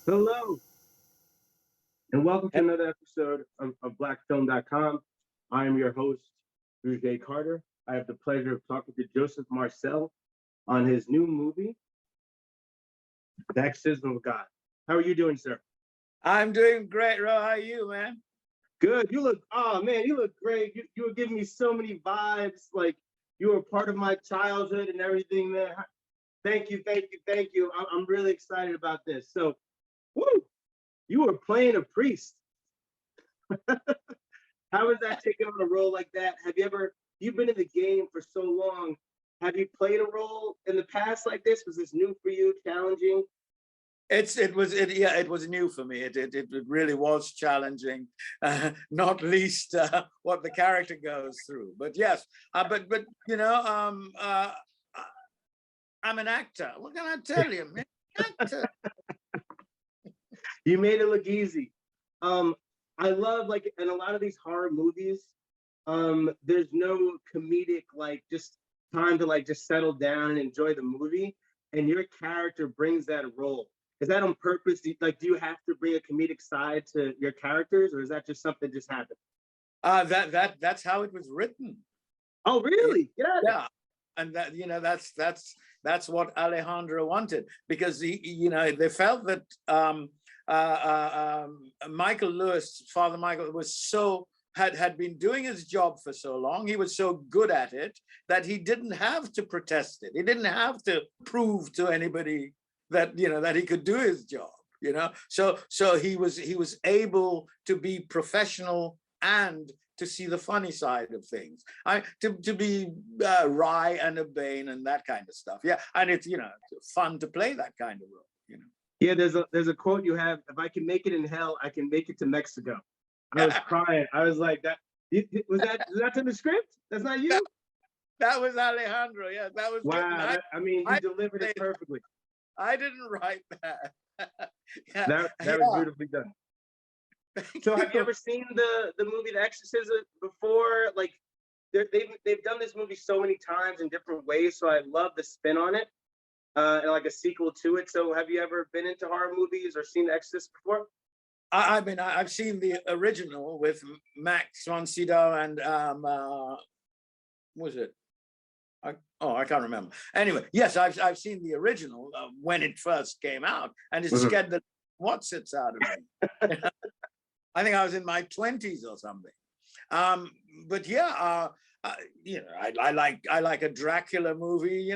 Hello, and welcome to Yep. another episode of blackfilm.com. I am your host, Drew J. Carter. I have the pleasure of talking to Joseph Marcell on his new movie, The Exorcism of God. How are you doing, sir? I'm doing great, Ro. How are you, man? Good. Oh man, you look great. You were giving me so many vibes, like you were part of my childhood and everything, man. Thank you, thank you, thank you. I'm really excited about this. So, woo, you were playing a priest. How is that taking on a role like that? You've been in the game for so long. Have you played a role in the past like this? Was this new for you, challenging? It was new for me. It really was challenging, not least what the character goes through. But yes, but I'm an actor. What can I tell you, man? Actor. You made it look easy. Um, I love like in a lot of these horror movies, there's no comedic like just time to like just settle down and enjoy the movie. And your character brings that role. Is that on purpose? Like, do you have to bring a comedic side to your characters, or is that just something just happened? That's how it was written. Oh, really? Yeah, and that's what Alejandro wanted, because they felt that Michael Lewis, Father Michael, had been doing his job for so long. He was so good at it that he didn't have to protest it. He didn't have to prove to anybody that that he could do his job. So he was able to be professional and to see the funny side of things. To be wry and urbane and that kind of stuff. Yeah, and it's fun to play that kind of role. Yeah, there's a quote you have: "If I can make it in hell, I can make it to Mexico." I was crying. I was like, "That was that in the script? That's not you." That was Alejandro. Yeah, that was. Wow. You delivered it perfectly. I didn't write that. That was beautifully done. So have you ever seen the movie The Exorcism before? Like they've done this movie so many times in different ways, so I love the spin on it, and like a sequel to it. So have you ever been into horror movies or seen The Exorcist before? I've seen the original with Max von Sydow and was it? I can't remember. Anyway, yes, I've seen the original when it first came out, and it scared the what's it out of me. I think I was in my 20s or something. But yeah, I like a Dracula movie.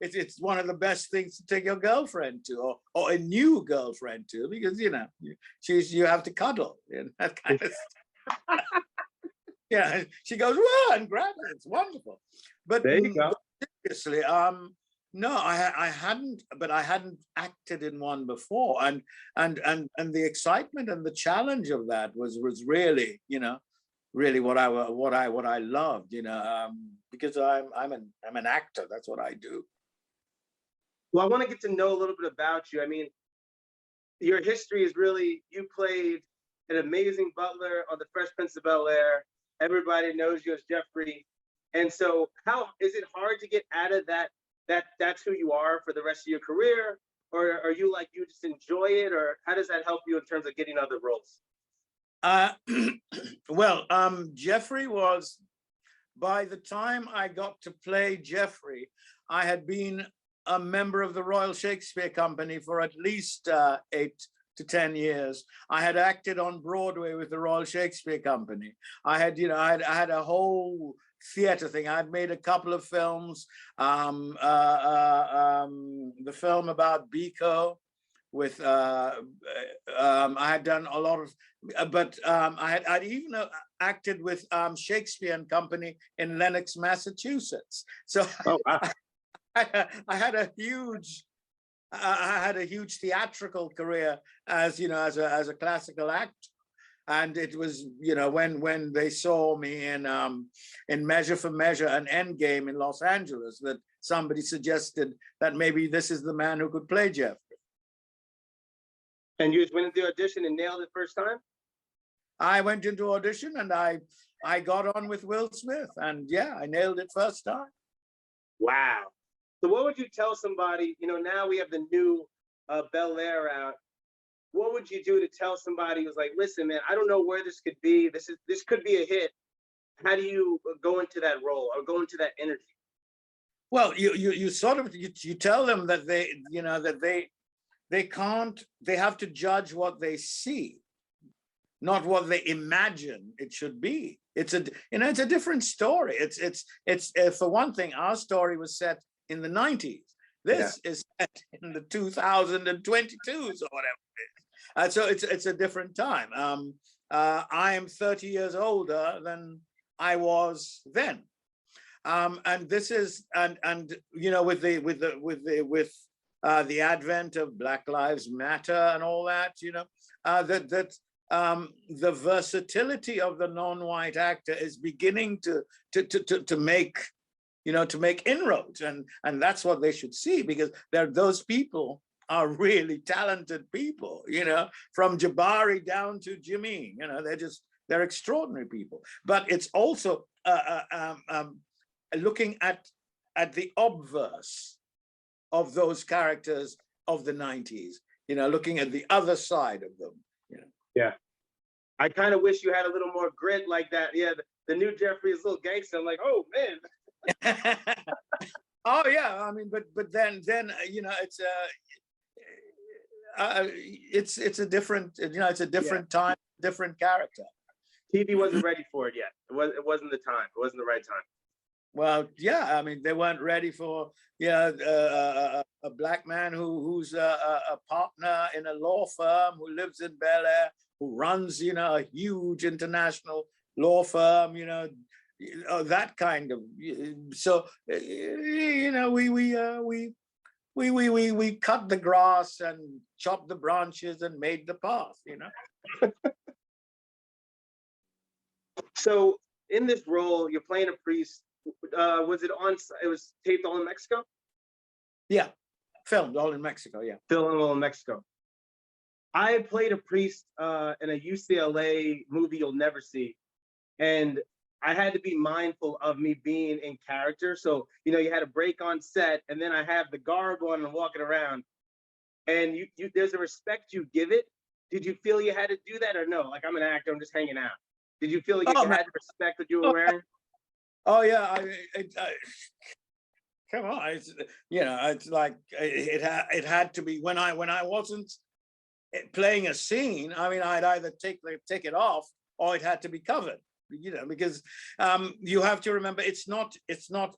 It's one of the best things to take your girlfriend to, or a new girlfriend to, because you have to cuddle and that kind of stuff. Yeah, she goes, "Whoa," and grabs it. It's wonderful. But there you go. Seriously, no, I hadn't, but I hadn't acted in one before, and the excitement and the challenge of that was really, really what I loved, because I'm an actor. That's what I do. Well, I want to get to know a little bit about you. I mean, your history is really, you played an amazing butler on The Fresh Prince of Bel-Air. Everybody knows you as Jeffrey. And so how is it hard to get out of that's who you are for the rest of your career? Or are you like, you just enjoy it? Or how does that help you in terms of getting other roles? Well, Jeffrey was, by the time I got to play Jeffrey, I had been a member of the Royal Shakespeare Company for at least 8 to 10 years. I had acted on Broadway with the Royal Shakespeare Company. I had a whole theater thing. I'd made a couple of films. The film about Biko with I had done a lot of, but I'd even acted with Shakespeare and Company in Lenox, Massachusetts. So oh, wow. I had a huge theatrical career as a classical actor. And it was, when they saw me in Measure for Measure and Endgame in Los Angeles, that somebody suggested that maybe this is the man who could play Jeffrey. And you just went into the audition and nailed it first time? I went into audition and I got on with Will Smith, and yeah, I nailed it first time. Wow. So what would you tell somebody, now we have the new Bel-Air out. what would you do to tell somebody who's like, listen, man, I don't know where this could be. This could be a hit. How do you go into that role or go into that energy? Well, you sort of you tell them that they can't, they have to judge what they see, not what they imagine it should be. It's a different story. It's for one thing, our story was set in the 90s. This is set in the 2022s or whatever it is. So it's a different time. I am 30 years older than I was then. And this is with the advent of Black Lives Matter and all that, the versatility of the non-white actor is beginning to make inroads, and that's what they should see, because those people are really talented people, from Jabari down to Jimmy, they're extraordinary people. But it's also looking at the obverse of those characters of the 90s, looking at the other side of them. Yeah. I kind of wish you had a little more grit like that. Yeah, the new Jeffrey is a little gangster. I'm like, oh man. Oh yeah, I mean, but then it's a different, it's a different time, different character. TV wasn't ready for it yet. It wasn't the time. It wasn't the right time. Well, yeah, I mean, they weren't ready for a Black man who's a partner in a law firm, who lives in Bel-Air, who runs a huge international law firm, that kind of. So we cut the grass and chopped the branches and made the path. So in this role, you're playing a priest. Was it was taped all in Mexico? Yeah, filmed all in Mexico, yeah. Filmed all in Mexico. I played a priest in a UCLA movie you'll never see. And I had to be mindful of me being in character. So, you had a break on set, and then I have the garb on and walking around. And there's a respect you give it. Did you feel you had to do that or no? Like, I'm an actor, I'm just hanging out. Did you feel like you had to respect what you were wearing? Oh yeah, come on, it's like it had to be when I wasn't playing a scene. I mean, I'd either take it off or it had to be covered. Because you have to remember, it's not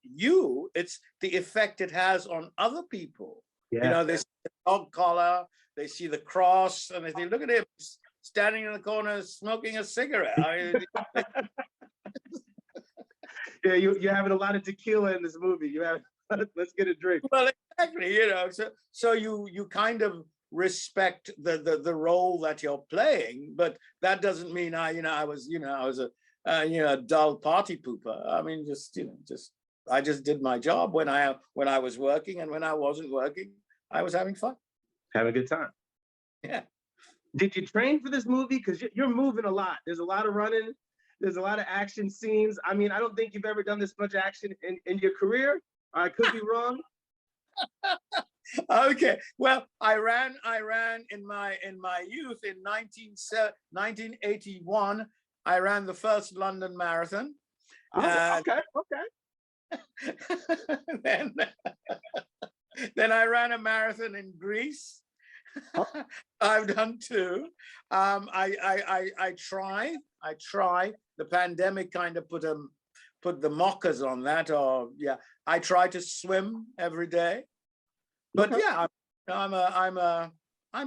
you, it's the effect it has on other people. Yeah. They see the dog collar, they see the cross, and they think, look at him standing in the corner smoking a cigarette. Yeah, you're having a lot of tequila in this movie. Let's get a drink. Well, exactly. So you kind of respect the role that you're playing, but that doesn't mean I was a dull party pooper. I mean, I just did my job when I was working, and when I wasn't working, I was having fun. Having a good time. Yeah. Did you train for this movie? Because you're moving a lot. There's a lot of running. There's a lot of action scenes. I mean, I don't think you've ever done this much action in your career. I could be wrong. Okay. Well, I ran in my youth in 1981. I ran the first London Marathon. Okay. Then I ran a marathon in Greece. I've done two. I try. The pandemic kind of put the mockers on that. I try to swim every day. But okay. Yeah, I'm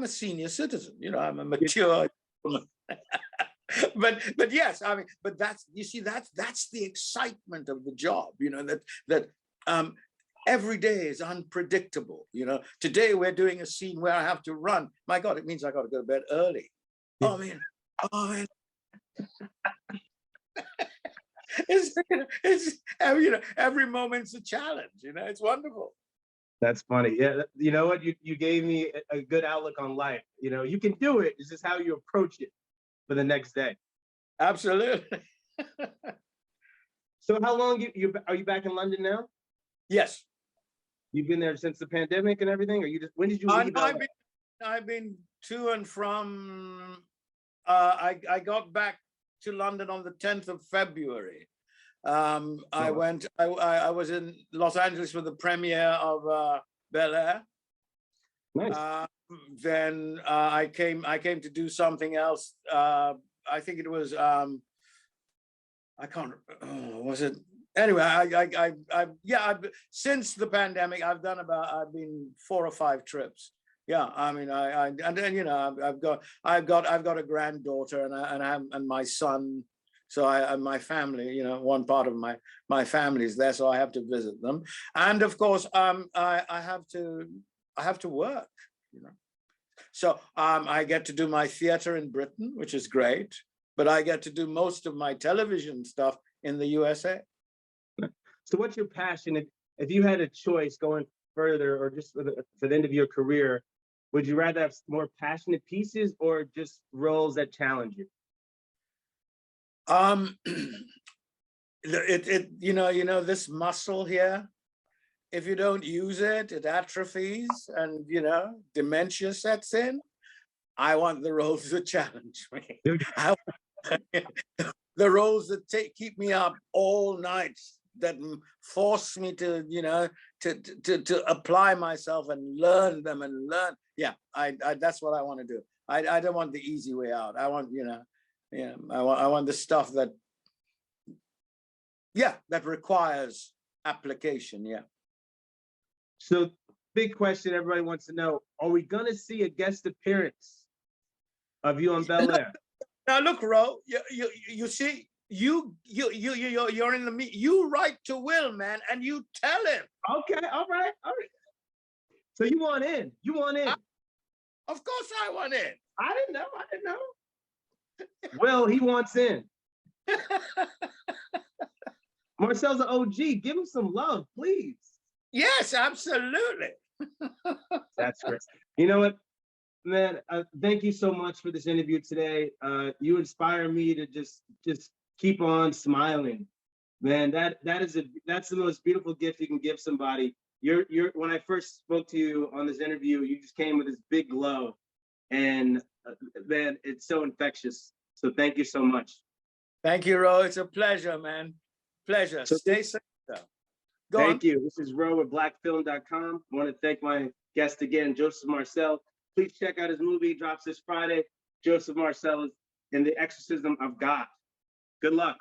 a senior citizen. I'm a mature woman. but yes, I mean, but that's the excitement of the job. That every day is unpredictable. Today we're doing a scene where I have to run. My God, it means I got to go to bed early. Oh man. It's every moment's a challenge. It's wonderful. That's funny. Yeah, you know what? You gave me a good outlook on life. You can do it. It's just how you approach it for the next day. Absolutely. So how long are you back in London now? Yes. You've been there since the pandemic and everything, or when did you leave? I've been to and from. I got back to London on the 10th of February. I went. I was in Los Angeles for the premiere of Bel-Air. Nice. Then I came to do something else. I think it was. I can't. Was it? Anyway, since the pandemic, I've been 4 or 5 trips. Yeah, I mean, and then, you know, I've got a granddaughter and my son. So and my family, you know, one part of my family is there, so I have to visit them. And of course, I have to work, you know. So I get to do my theater in Britain, which is great, but I get to do most of my television stuff in the USA. So what's your passion? If you had a choice going further or just for the end of your career, would you rather have more passionate pieces or just roles that challenge you? You know, this muscle here, if you don't use it, it atrophies and, you know, dementia sets in. I want the roles that challenge me. The roles that keep me up all night, that force me to, you know, to apply myself and learn them and learn. Yeah, that's what I want to do. I don't want the easy way out. I want, you know, yeah, I want the stuff that, yeah, that requires application. Yeah. So big question everybody wants to know, are we gonna see a guest appearance of you on Bel-Air? Now look, Ro, you see, you're in the you write to Will, man, and you tell him. Okay, all right. So you want in? You want in? Of course I want in. I didn't know. Will, he wants in. Marcell's an OG. Give him some love, please. Yes, absolutely. That's great. You know what, man? Thank you so much for this interview today. You inspire me to just keep on smiling, man. That's the most beautiful gift you can give somebody. When I first spoke to you on this interview, you just came with this big glow, and man, it's so infectious. So thank you so much. Thank you, Ro. It's a pleasure, man. Pleasure. So stay safe. Thank you. This is Ro with blackfilm.com. I want to thank my guest again, Joseph Marcell. Please check out his movie. It drops this Friday. Joseph Marcell is in The Exorcism of God. Good luck.